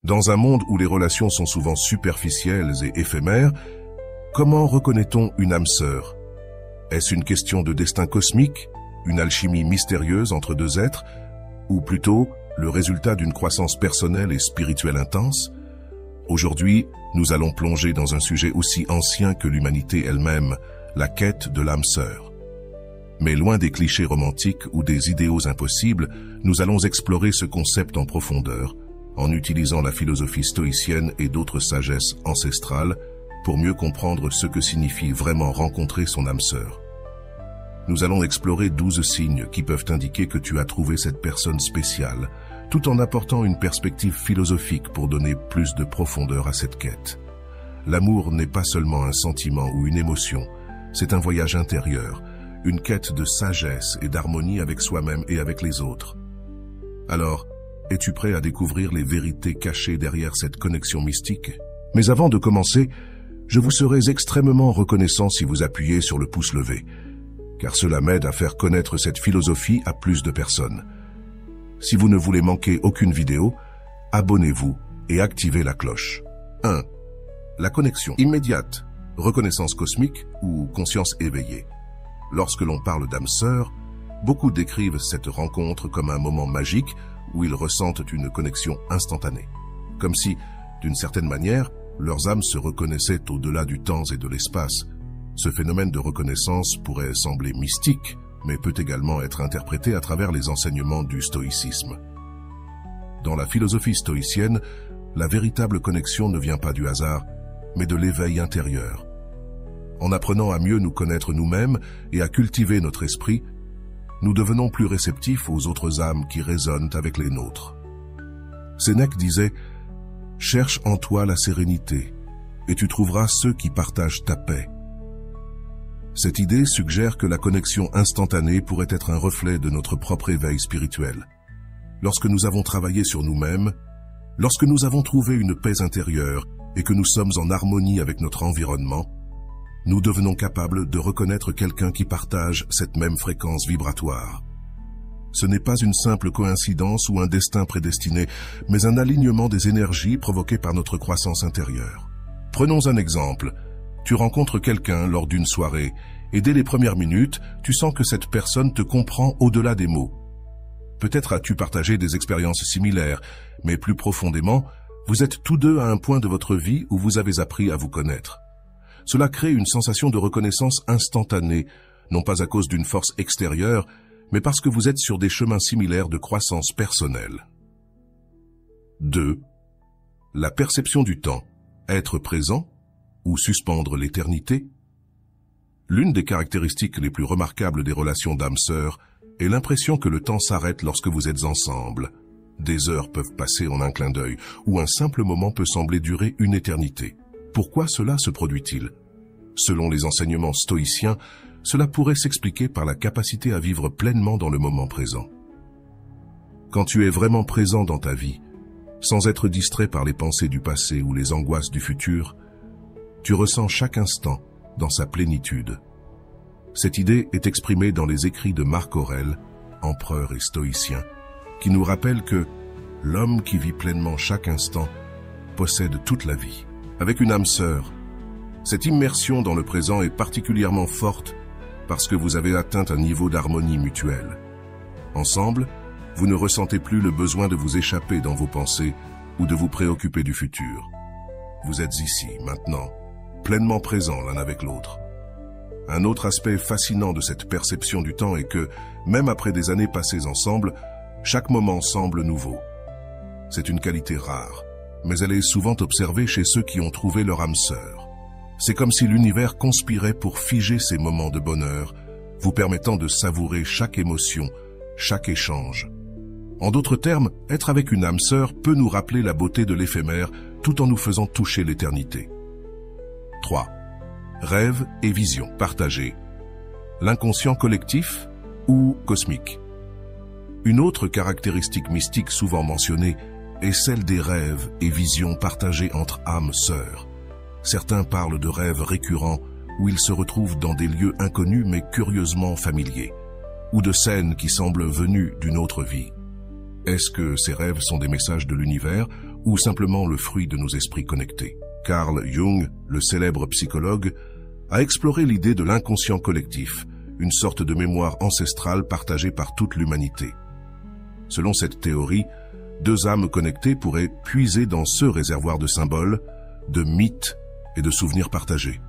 Dans un monde où les relations sont souvent superficielles et éphémères, comment reconnaît-on une âme sœur? Est-ce une question de destin cosmique, une alchimie mystérieuse entre deux êtres, ou plutôt le résultat d'une croissance personnelle et spirituelle intense? Aujourd'hui, nous allons plonger dans un sujet aussi ancien que l'humanité elle-même, la quête de l'âme sœur. Mais loin des clichés romantiques ou des idéaux impossibles, nous allons explorer ce concept en profondeur, en utilisant la philosophie stoïcienne et d'autres sagesses ancestrales pour mieux comprendre ce que signifie vraiment rencontrer son âme sœur. Nous allons explorer 12 signes qui peuvent indiquer que tu as trouvé cette personne spéciale, tout en apportant une perspective philosophique pour donner plus de profondeur à cette quête. L'amour n'est pas seulement un sentiment ou une émotion, c'est un voyage intérieur, une quête de sagesse et d'harmonie avec soi-même et avec les autres. Alors, es-tu prêt à découvrir les vérités cachées derrière cette connexion mystique? Mais avant de commencer, je vous serais extrêmement reconnaissant si vous appuyez sur le pouce levé, car cela m'aide à faire connaître cette philosophie à plus de personnes. Si vous ne voulez manquer aucune vidéo, abonnez-vous et activez la cloche. 1. La connexion immédiate, reconnaissance cosmique ou conscience éveillée. Lorsque l'on parle d'âme sœur, beaucoup décrivent cette rencontre comme un moment magique où ils ressentent une connexion instantanée. Comme si, d'une certaine manière, leurs âmes se reconnaissaient au-delà du temps et de l'espace. Ce phénomène de reconnaissance pourrait sembler mystique, mais peut également être interprété à travers les enseignements du stoïcisme. Dans la philosophie stoïcienne, la véritable connexion ne vient pas du hasard, mais de l'éveil intérieur. En apprenant à mieux nous connaître nous-mêmes et à cultiver notre esprit, nous devenons plus réceptifs aux autres âmes qui résonnent avec les nôtres. Sénèque disait « Cherche en toi la sérénité, et tu trouveras ceux qui partagent ta paix. » Cette idée suggère que la connexion instantanée pourrait être un reflet de notre propre éveil spirituel. Lorsque nous avons travaillé sur nous-mêmes, lorsque nous avons trouvé une paix intérieure et que nous sommes en harmonie avec notre environnement, nous devenons capables de reconnaître quelqu'un qui partage cette même fréquence vibratoire. Ce n'est pas une simple coïncidence ou un destin prédestiné, mais un alignement des énergies provoquées par notre croissance intérieure. Prenons un exemple. Tu rencontres quelqu'un lors d'une soirée, et dès les premières minutes, tu sens que cette personne te comprend au-delà des mots. Peut-être as-tu partagé des expériences similaires, mais plus profondément, vous êtes tous deux à un point de votre vie où vous avez appris à vous connaître. Cela crée une sensation de reconnaissance instantanée, non pas à cause d'une force extérieure, mais parce que vous êtes sur des chemins similaires de croissance personnelle. 2. La perception du temps. Être présent ou suspendre l'éternité? L'une des caractéristiques les plus remarquables des relations d'âme sœur est l'impression que le temps s'arrête lorsque vous êtes ensemble. Des heures peuvent passer en un clin d'œil, ou un simple moment peut sembler durer une éternité. Pourquoi cela se produit-il? Selon les enseignements stoïciens, cela pourrait s'expliquer par la capacité à vivre pleinement dans le moment présent. Quand tu es vraiment présent dans ta vie, sans être distrait par les pensées du passé ou les angoisses du futur, tu ressens chaque instant dans sa plénitude. Cette idée est exprimée dans les écrits de Marc Aurèle, empereur et stoïcien, qui nous rappelle que l'homme qui vit pleinement chaque instant possède toute la vie. Avec une âme sœur, cette immersion dans le présent est particulièrement forte parce que vous avez atteint un niveau d'harmonie mutuelle. Ensemble, vous ne ressentez plus le besoin de vous échapper dans vos pensées ou de vous préoccuper du futur. Vous êtes ici, maintenant, pleinement présents l'un avec l'autre. Un autre aspect fascinant de cette perception du temps est que, même après des années passées ensemble, chaque moment semble nouveau. C'est une qualité rare, mais elle est souvent observée chez ceux qui ont trouvé leur âme sœur. C'est comme si l'univers conspirait pour figer ces moments de bonheur, vous permettant de savourer chaque émotion, chaque échange. En d'autres termes, être avec une âme sœur peut nous rappeler la beauté de l'éphémère tout en nous faisant toucher l'éternité. 3. Rêve et vision partagées. L'inconscient collectif ou cosmique. Une autre caractéristique mystique souvent mentionnée est celle des rêves et visions partagées entre âmes sœurs. Certains parlent de rêves récurrents où ils se retrouvent dans des lieux inconnus mais curieusement familiers, ou de scènes qui semblent venues d'une autre vie. Est-ce que ces rêves sont des messages de l'univers ou simplement le fruit de nos esprits connectés. Carl Jung, le célèbre psychologue, a exploré l'idée de l'inconscient collectif, une sorte de mémoire ancestrale partagée par toute l'humanité. Selon cette théorie, deux âmes connectées pourraient puiser dans ce réservoir de symboles, de mythes et de souvenirs partagés.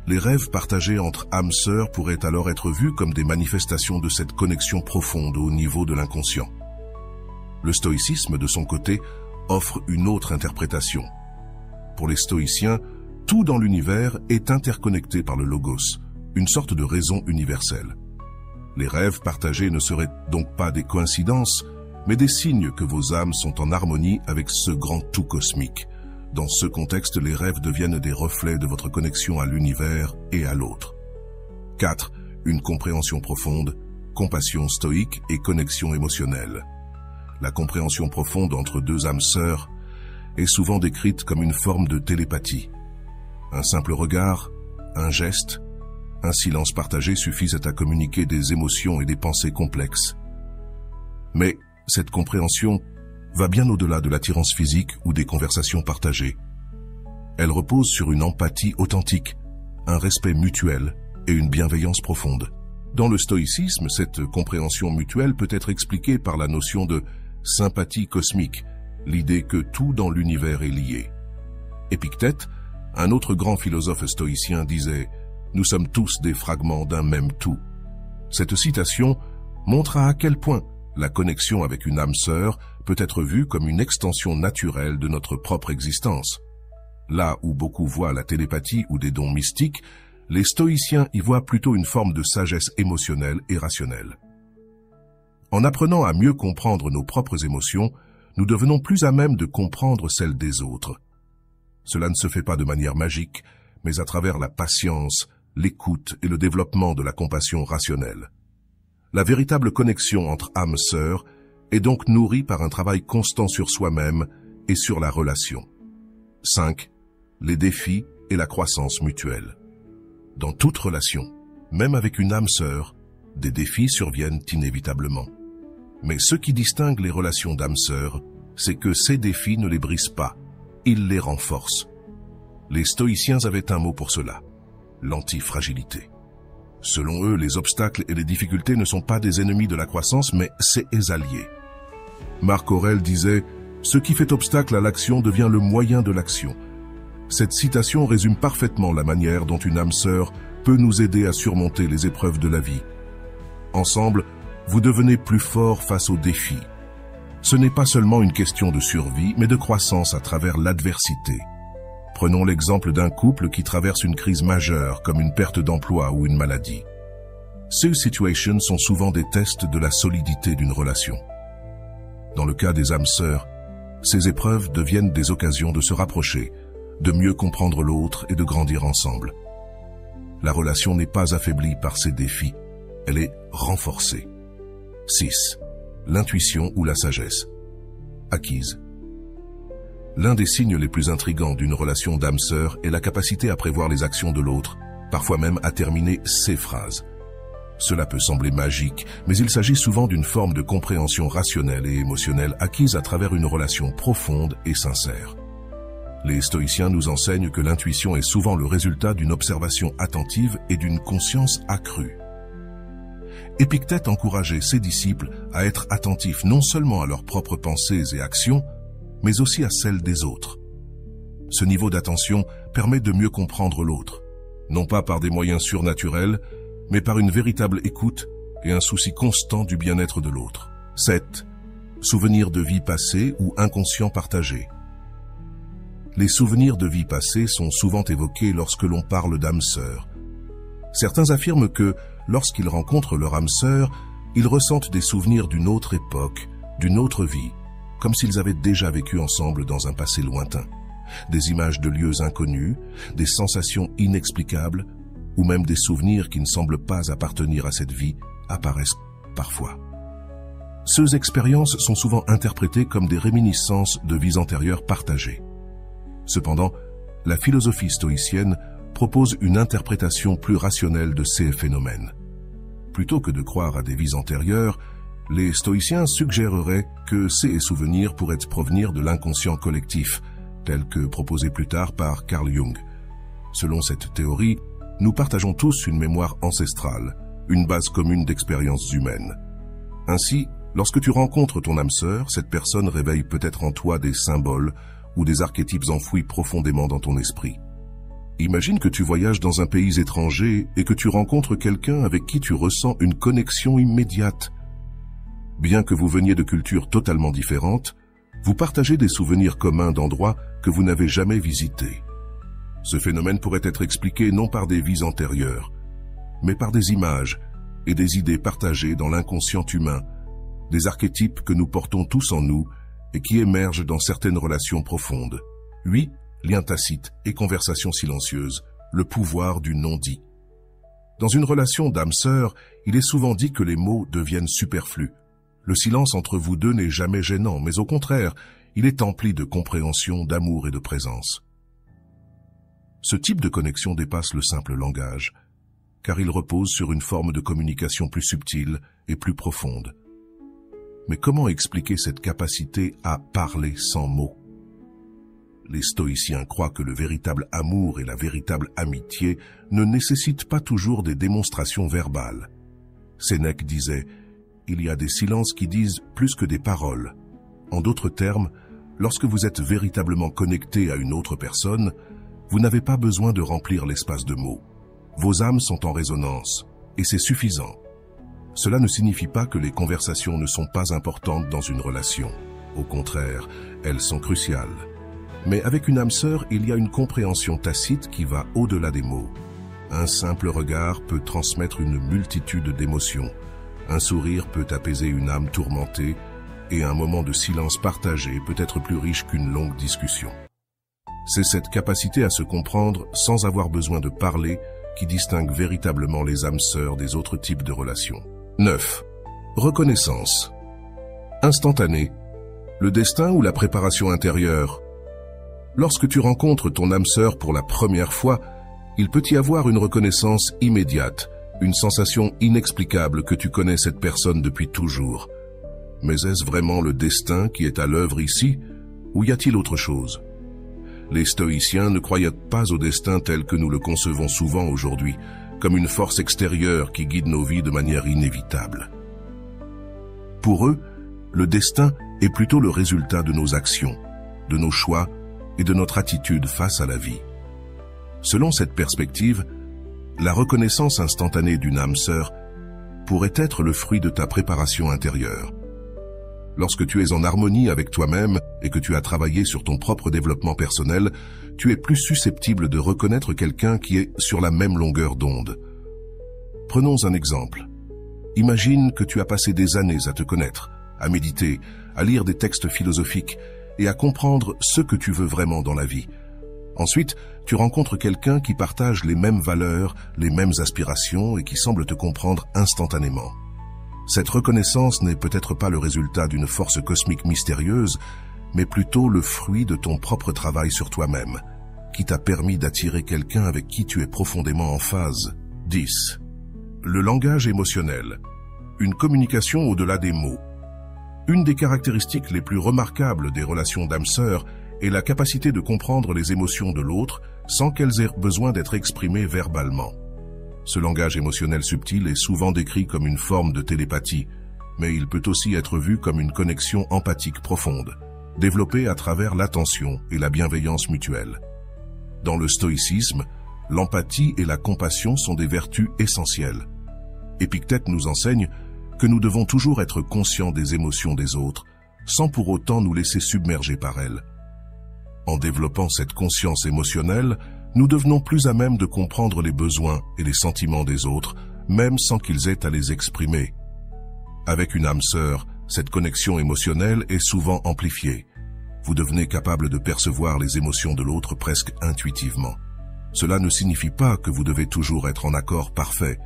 Les rêves partagés entre âmes sœurs pourraient alors être vus comme des manifestations de cette connexion profonde au niveau de l'inconscient. Le stoïcisme, de son côté, offre une autre interprétation. Pour les stoïciens, tout dans l'univers est interconnecté par le logos, une sorte de raison universelle. Les rêves partagés ne seraient donc pas des coïncidences, mais des signes que vos âmes sont en harmonie avec ce grand tout cosmique. Dans ce contexte, les rêves deviennent des reflets de votre connexion à l'univers et à l'autre. 4. Une compréhension profonde, compassion stoïque et connexion émotionnelle. La compréhension profonde entre deux âmes sœurs est souvent décrite comme une forme de télépathie. Un simple regard, un geste, un silence partagé suffisent à communiquer des émotions et des pensées complexes. Mais cette compréhension va bien au-delà de l'attirance physique ou des conversations partagées. Elle repose sur une empathie authentique, un respect mutuel et une bienveillance profonde. Dans le stoïcisme, cette compréhension mutuelle peut être expliquée par la notion de sympathie cosmique, l'idée que tout dans l'univers est lié. Épictète, un autre grand philosophe stoïcien, disait « Nous sommes tous des fragments d'un même tout ». Cette citation montre à quel point la connexion avec une âme sœur peut être vue comme une extension naturelle de notre propre existence. Là où beaucoup voient la télépathie ou des dons mystiques, les stoïciens y voient plutôt une forme de sagesse émotionnelle et rationnelle. En apprenant à mieux comprendre nos propres émotions, nous devenons plus à même de comprendre celles des autres. Cela ne se fait pas de manière magique, mais à travers la patience, l'écoute et le développement de la compassion rationnelle. La véritable connexion entre âmes sœurs est donc nourrie par un travail constant sur soi-même et sur la relation. 5. Les défis et la croissance mutuelle. Dans toute relation, même avec une âme sœur, des défis surviennent inévitablement. Mais ce qui distingue les relations d'âmes sœurs, c'est que ces défis ne les brisent pas, ils les renforcent. Les stoïciens avaient un mot pour cela, l'antifragilité. Selon eux, les obstacles et les difficultés ne sont pas des ennemis de la croissance, mais ses alliés. Marc Aurèle disait « Ce qui fait obstacle à l'action devient le moyen de l'action ». Cette citation résume parfaitement la manière dont une âme sœur peut nous aider à surmonter les épreuves de la vie. Ensemble, vous devenez plus fort face aux défis. Ce n'est pas seulement une question de survie, mais de croissance à travers l'adversité. Prenons l'exemple d'un couple qui traverse une crise majeure comme une perte d'emploi ou une maladie. Ces situations sont souvent des tests de la solidité d'une relation. Dans le cas des âmes sœurs, ces épreuves deviennent des occasions de se rapprocher, de mieux comprendre l'autre et de grandir ensemble. La relation n'est pas affaiblie par ces défis, elle est renforcée. 6. L'intuition ou la sagesse. Acquise. L'un des signes les plus intrigants d'une relation d'âme-sœur est la capacité à prévoir les actions de l'autre, parfois même à terminer ses phrases. Cela peut sembler magique, mais il s'agit souvent d'une forme de compréhension rationnelle et émotionnelle acquise à travers une relation profonde et sincère. Les stoïciens nous enseignent que l'intuition est souvent le résultat d'une observation attentive et d'une conscience accrue. Épictète encourageait ses disciples à être attentifs non seulement à leurs propres pensées et actions, mais aussi à celles des autres. Ce niveau d'attention permet de mieux comprendre l'autre, non pas par des moyens surnaturels, mais par une véritable écoute et un souci constant du bien-être de l'autre. 7. Souvenirs de vie passée ou inconscients partagés. Les souvenirs de vie passée sont souvent évoqués lorsque l'on parle d'âme sœur. Certains affirment que, lorsqu'ils rencontrent leur âme sœur, ils ressentent des souvenirs d'une autre époque, d'une autre vie, comme s'ils avaient déjà vécu ensemble dans un passé lointain. Des images de lieux inconnus, des sensations inexplicables, ou même des souvenirs qui ne semblent pas appartenir à cette vie apparaissent parfois. Ces expériences sont souvent interprétées comme des réminiscences de vies antérieures partagées. Cependant, la philosophie stoïcienne propose une interprétation plus rationnelle de ces phénomènes. Plutôt que de croire à des vies antérieures, Les stoïciens suggéreraient que ces souvenirs pourraient provenir de l'inconscient collectif, tel que proposé plus tard par Carl Jung. Selon cette théorie, nous partageons tous une mémoire ancestrale, une base commune d'expériences humaines. Ainsi, lorsque tu rencontres ton âme sœur, cette personne réveille peut-être en toi des symboles ou des archétypes enfouis profondément dans ton esprit. Imagine que tu voyages dans un pays étranger et que tu rencontres quelqu'un avec qui tu ressens une connexion immédiate. Bien que vous veniez de cultures totalement différentes, vous partagez des souvenirs communs d'endroits que vous n'avez jamais visités. Ce phénomène pourrait être expliqué non par des vies antérieures, mais par des images et des idées partagées dans l'inconscient humain, des archétypes que nous portons tous en nous et qui émergent dans certaines relations profondes. Oui, liens tacites et conversations silencieuses, le pouvoir du non-dit. Dans une relation d'âme-sœur, il est souvent dit que les mots deviennent superflus. Le silence entre vous deux n'est jamais gênant, mais au contraire, il est empli de compréhension, d'amour et de présence. Ce type de connexion dépasse le simple langage, car il repose sur une forme de communication plus subtile et plus profonde. Mais comment expliquer cette capacité à parler sans mots? Les stoïciens croient que le véritable amour et la véritable amitié ne nécessitent pas toujours des démonstrations verbales. Sénèque disait « Il y a des silences qui disent plus que des paroles ». En d'autres termes, lorsque vous êtes véritablement connecté à une autre personne, vous n'avez pas besoin de remplir l'espace de mots. Vos âmes sont en résonance, et c'est suffisant. Cela ne signifie pas que les conversations ne sont pas importantes dans une relation. Au contraire, elles sont cruciales. Mais avec une âme sœur, il y a une compréhension tacite qui va au-delà des mots. Un simple regard peut transmettre une multitude d'émotions. Un sourire peut apaiser une âme tourmentée, et un moment de silence partagé peut être plus riche qu'une longue discussion. C'est cette capacité à se comprendre sans avoir besoin de parler qui distingue véritablement les âmes sœurs des autres types de relations. 9. Reconnaissance. Instantanée. Le destin ou la préparation intérieure. Lorsque tu rencontres ton âme sœur pour la première fois, il peut y avoir une reconnaissance immédiate, une sensation inexplicable que tu connais cette personne depuis toujours. Mais est-ce vraiment le destin qui est à l'œuvre ici, ou y a-t-il autre chose? Les stoïciens ne croyaient pas au destin tel que nous le concevons souvent aujourd'hui, comme une force extérieure qui guide nos vies de manière inévitable. Pour eux, le destin est plutôt le résultat de nos actions, de nos choix et de notre attitude face à la vie. Selon cette perspective, la reconnaissance instantanée d'une âme sœur pourrait être le fruit de ta préparation intérieure. Lorsque tu es en harmonie avec toi-même et que tu as travaillé sur ton propre développement personnel, tu es plus susceptible de reconnaître quelqu'un qui est sur la même longueur d'onde. Prenons un exemple. Imagine que tu as passé des années à te connaître, à méditer, à lire des textes philosophiques et à comprendre ce que tu veux vraiment dans la vie. Ensuite, tu rencontres quelqu'un qui partage les mêmes valeurs, les mêmes aspirations et qui semble te comprendre instantanément. Cette reconnaissance n'est peut-être pas le résultat d'une force cosmique mystérieuse, mais plutôt le fruit de ton propre travail sur toi-même, qui t'a permis d'attirer quelqu'un avec qui tu es profondément en phase. 10. Le langage émotionnel. Une communication au-delà des mots. Une des caractéristiques les plus remarquables des relations d'âme-sœur est la capacité de comprendre les émotions de l'autre sans qu'elles aient besoin d'être exprimées verbalement. Ce langage émotionnel subtil est souvent décrit comme une forme de télépathie, mais il peut aussi être vu comme une connexion empathique profonde, développée à travers l'attention et la bienveillance mutuelle. Dans le stoïcisme, l'empathie et la compassion sont des vertus essentielles. Épictète nous enseigne que nous devons toujours être conscients des émotions des autres, sans pour autant nous laisser submerger par elles. En développant cette conscience émotionnelle, nous devenons plus à même de comprendre les besoins et les sentiments des autres, même sans qu'ils aient à les exprimer. Avec une âme sœur, cette connexion émotionnelle est souvent amplifiée. Vous devenez capable de percevoir les émotions de l'autre presque intuitivement. Cela ne signifie pas que vous devez toujours être en accord parfait,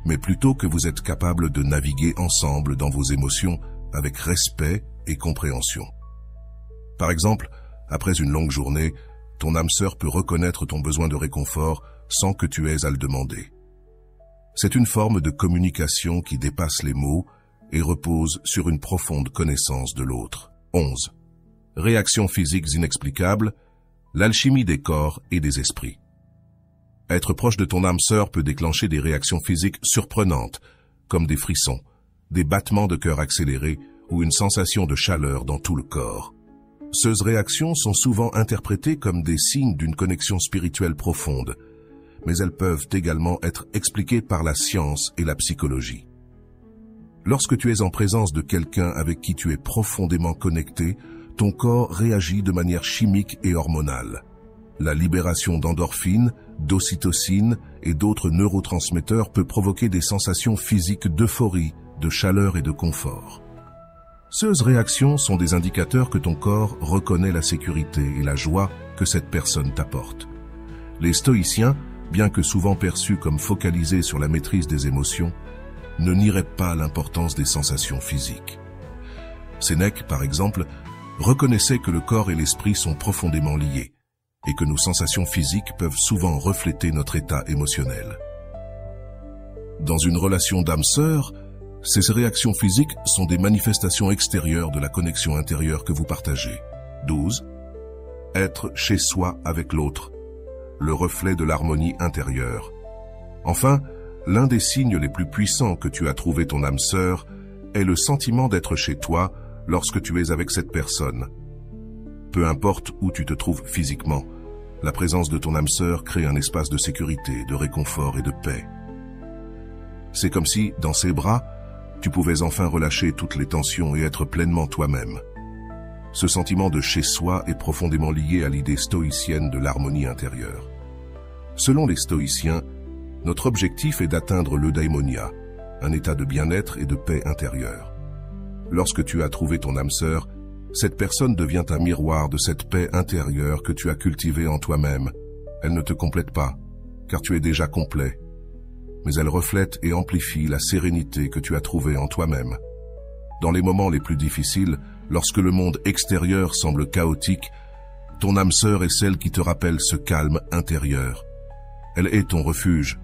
mais plutôt que vous êtes capable de naviguer ensemble dans vos émotions avec respect et compréhension. Par exemple, après une longue journée, ton âme sœur peut reconnaître ton besoin de réconfort sans que tu aies à le demander. C'est une forme de communication qui dépasse les mots et repose sur une profonde connaissance de l'autre. 11. Réactions physiques inexplicables, l'alchimie des corps et des esprits. Être proche de ton âme sœur peut déclencher des réactions physiques surprenantes, comme des frissons, des battements de cœur accélérés ou une sensation de chaleur dans tout le corps. Ces réactions sont souvent interprétées comme des signes d'une connexion spirituelle profonde, mais elles peuvent également être expliquées par la science et la psychologie. Lorsque tu es en présence de quelqu'un avec qui tu es profondément connecté, ton corps réagit de manière chimique et hormonale. La libération d'endorphines, d'ocytocine et d'autres neurotransmetteurs peut provoquer des sensations physiques d'euphorie, de chaleur et de confort. Ces réactions sont des indicateurs que ton corps reconnaît la sécurité et la joie que cette personne t'apporte. Les stoïciens, bien que souvent perçus comme focalisés sur la maîtrise des émotions, ne nieraient pas l'importance des sensations physiques. Sénèque, par exemple, reconnaissait que le corps et l'esprit sont profondément liés et que nos sensations physiques peuvent souvent refléter notre état émotionnel. Dans une relation d'âme-sœur, ces réactions physiques sont des manifestations extérieures de la connexion intérieure que vous partagez. 12. Être chez soi avec l'autre, le reflet de l'harmonie intérieure. Enfin, l'un des signes les plus puissants que tu as trouvé ton âme sœur est le sentiment d'être chez toi lorsque tu es avec cette personne. Peu importe où tu te trouves physiquement, la présence de ton âme sœur crée un espace de sécurité, de réconfort et de paix. C'est comme si, dans ses bras, tu pouvais enfin relâcher toutes les tensions et être pleinement toi-même. Ce sentiment de chez-soi est profondément lié à l'idée stoïcienne de l'harmonie intérieure. Selon les stoïciens, notre objectif est d'atteindre l'eudaimonia, un état de bien-être et de paix intérieure. Lorsque tu as trouvé ton âme sœur, cette personne devient un miroir de cette paix intérieure que tu as cultivée en toi-même. Elle ne te complète pas, car tu es déjà complet, mais elle reflète et amplifie la sérénité que tu as trouvée en toi-même. Dans les moments les plus difficiles, lorsque le monde extérieur semble chaotique, ton âme sœur est celle qui te rappelle ce calme intérieur. Elle est ton refuge,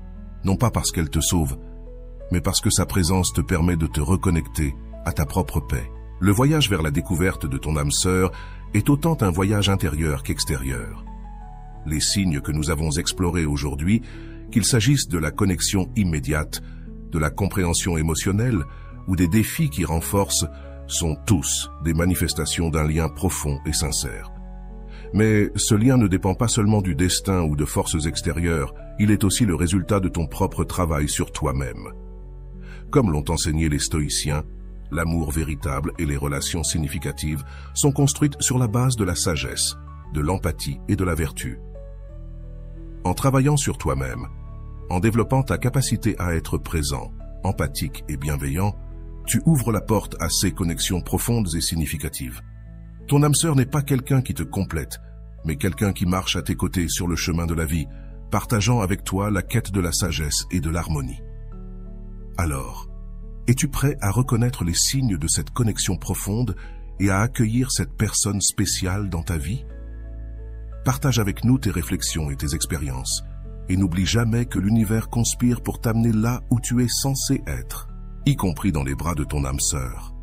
non pas parce qu'elle te sauve, mais parce que sa présence te permet de te reconnecter à ta propre paix. Le voyage vers la découverte de ton âme sœur est autant un voyage intérieur qu'extérieur. Les signes que nous avons explorés aujourd'hui, qu'il s'agisse de la connexion immédiate, de la compréhension émotionnelle ou des défis qui renforcent, sont tous des manifestations d'un lien profond et sincère. Mais ce lien ne dépend pas seulement du destin ou de forces extérieures, il est aussi le résultat de ton propre travail sur toi-même. Comme l'ont enseigné les stoïciens, l'amour véritable et les relations significatives sont construites sur la base de la sagesse, de l'empathie et de la vertu. En travaillant sur toi-même, en développant ta capacité à être présent, empathique et bienveillant, tu ouvres la porte à ces connexions profondes et significatives. Ton âme sœur n'est pas quelqu'un qui te complète, mais quelqu'un qui marche à tes côtés sur le chemin de la vie, partageant avec toi la quête de la sagesse et de l'harmonie. Alors, es-tu prêt à reconnaître les signes de cette connexion profonde et à accueillir cette personne spéciale dans ta vie? Partage avec nous tes réflexions et tes expériences, et n'oublie jamais que l'univers conspire pour t'amener là où tu es censé être, y compris dans les bras de ton âme sœur.